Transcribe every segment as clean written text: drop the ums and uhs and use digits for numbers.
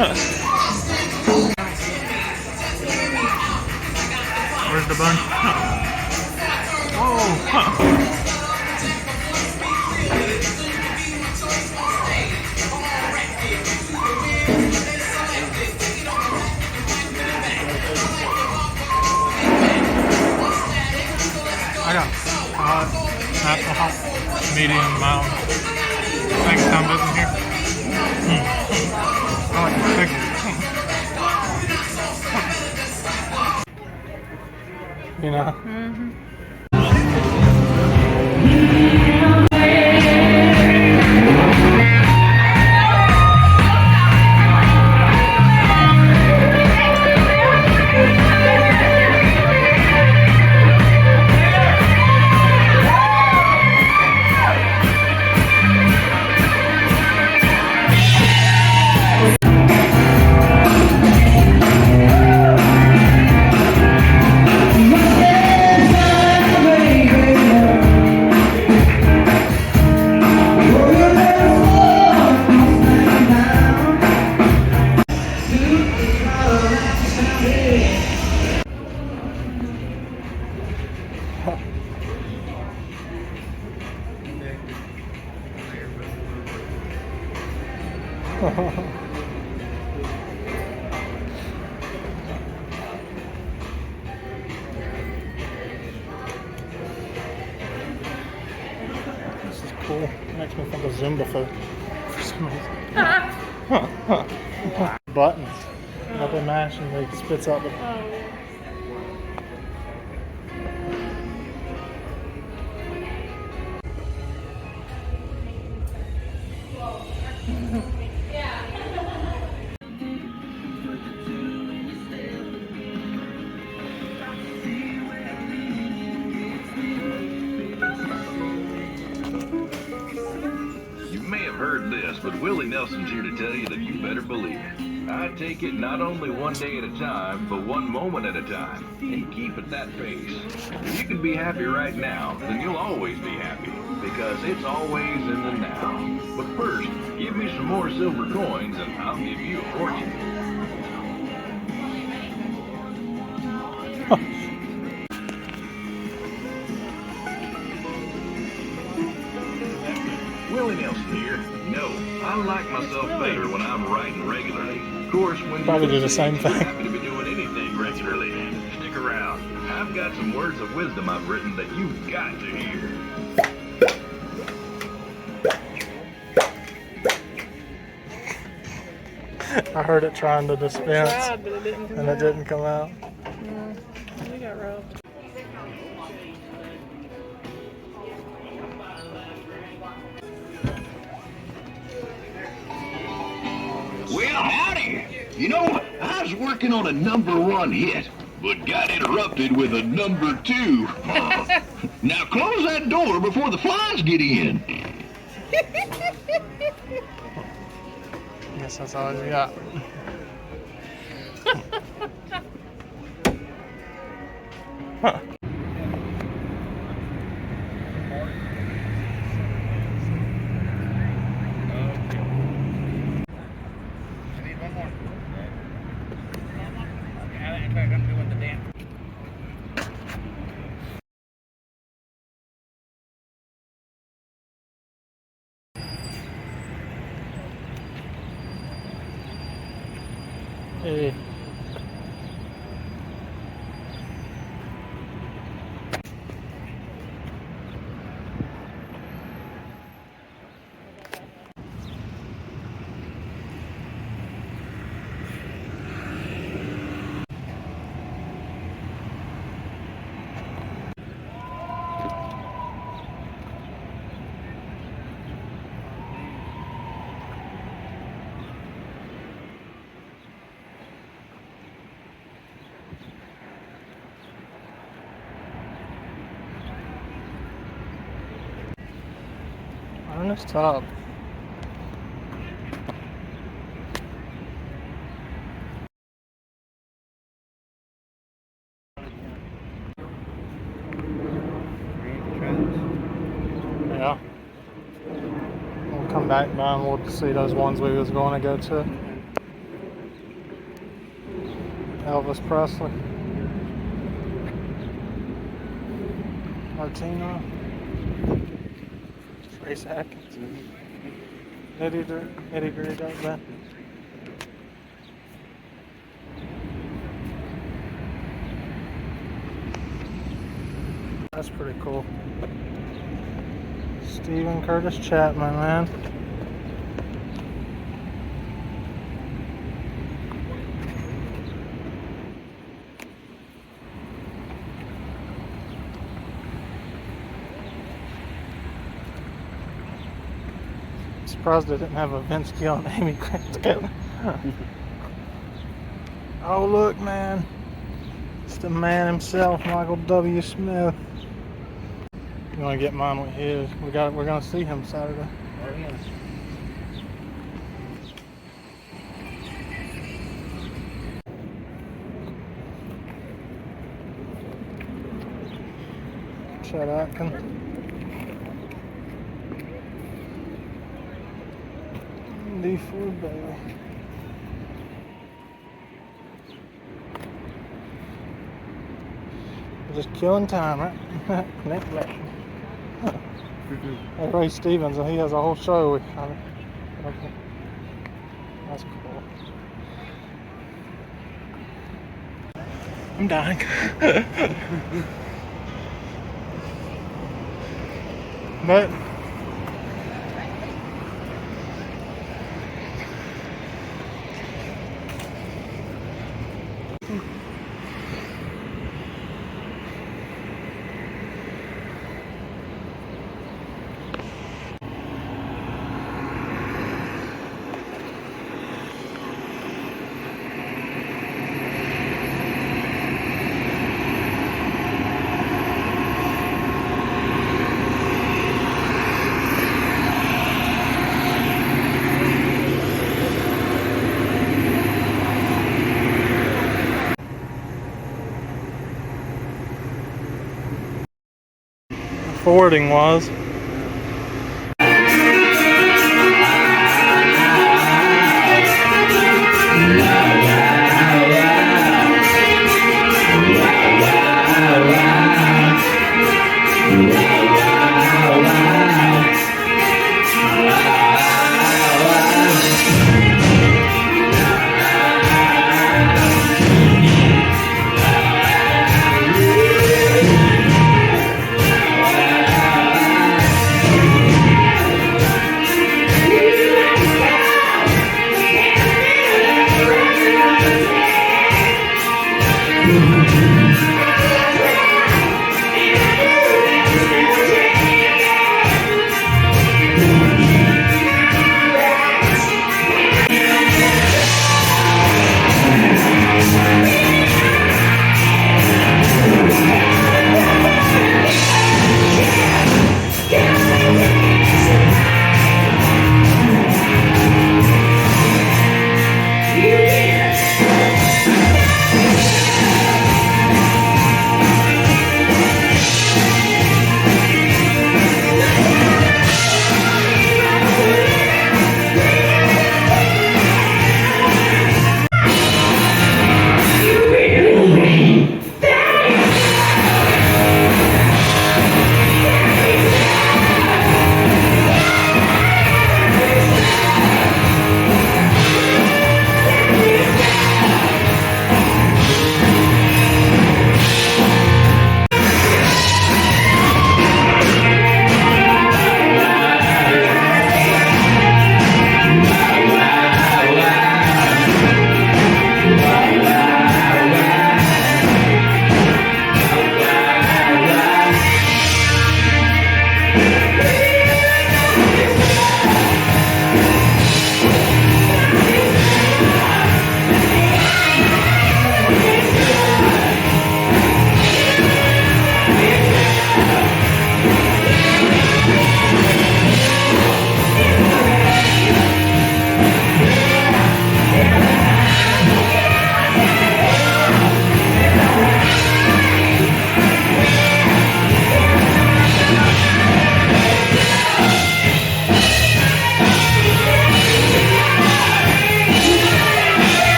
Where's the bun? Oh! I got hot, not so hot, medium, mild. Thanks, Tom doesn't here. I like the thick. You know? This is cool. Makes me think of Zumba for some reason. Buttons. Up and mash and it spits out the. Heard this, but Willie Nelson's here to tell you that you better believe it. I take it not only one day at a time, but one moment at a time, and keep at that pace. If you can be happy right now, then you'll always be happy, because it's always in the now. But first, give me some more silver coins, and I'll give you a fortune. Willie Nelson here. No, I like myself better when I'm writing regularly. Of course, when Probably do you the same thing. happy to be doing anything regularly. Stick around. I've got some words of wisdom I've written that you've got to hear. I heard it trying to dispense, Tried, but it didn't come and out. it didn't come out. We got robbed. Well, howdy. You know, I was working on a #1 hit, but got interrupted with a #2. Now close that door before the flies get in. Guess that's all you got. Huh. Hey. On this top. Yeah. We'll come back by and we'll see those ones we was going to go to. Elvis Presley. Martino. Trace Atkins. Eddie Gray does that. That's pretty cool. Stephen Curtis Chapman, man. I'm surprised they didn't have a Vince Gill and Amy Grant together. Oh look, man. It's the man himself, Michael W. Smith. You want to get mine with his? We're gonna see him Saturday. Oh, yeah. Chet Atkins. D. Ford Bailey. We're just killing time, right? Next election. Hey, Ray Stevens, he has a whole show. Okay. That's cool. I'm dying. But forwarding was.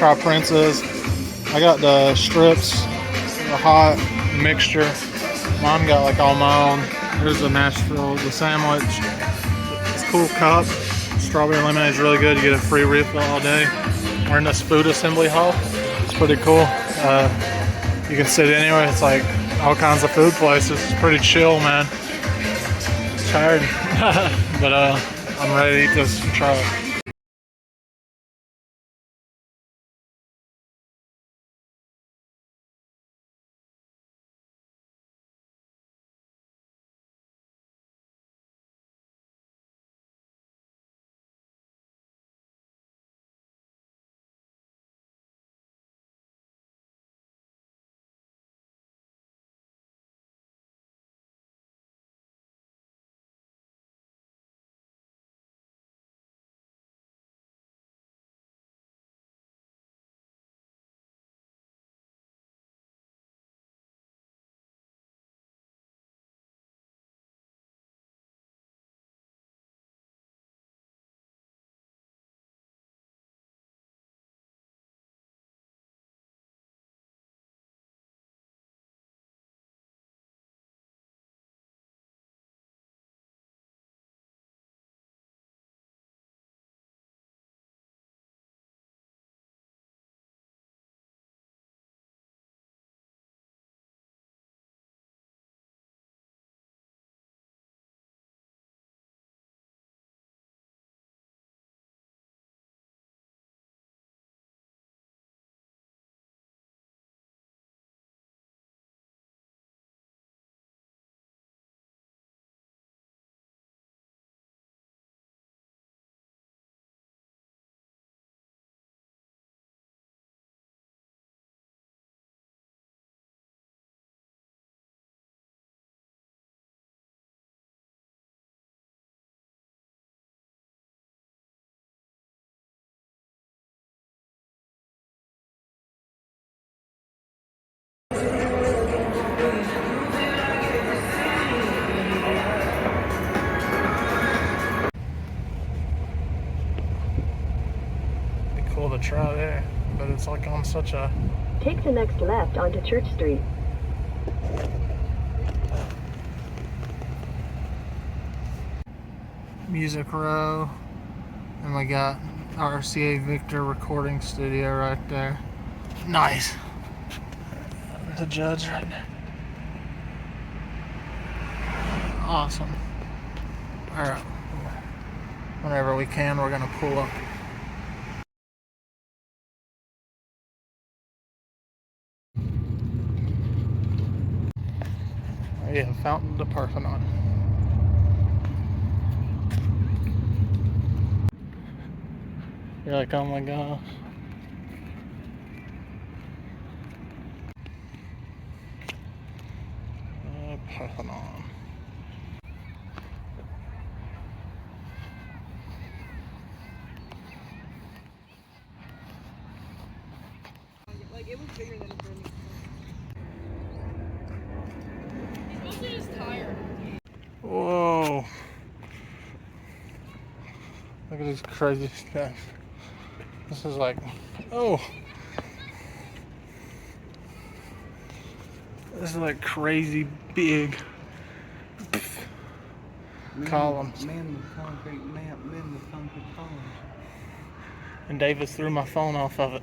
try Prince's. I got the strips, the hot mixture. Mom got like all my own. Here's the Nashville, the sandwich. It's a cool cup. Strawberry lemonade is really good. You get a free refill all day. We're in this food assembly hall. It's pretty cool. You can sit anywhere. It's like all kinds of food places. It's pretty chill, man. Tired, but I'm ready to eat this and try it. Cool to try there, but it's like on such a Take the next left onto Church Street. music row, and we got RCA Victor recording studio right there. Nice. The judge right there. Awesome. All right. Whenever we can, we're gonna pull up. Yeah, Fountain de Parthenon. You're like, oh my gosh. Parthenon. Like, it was bigger than a Burmese. He's mostly just tired. Whoa. Look at this crazy stuff. This is like, oh. This is like crazy big columns. Men with concrete columns. And Davis threw my phone off of it.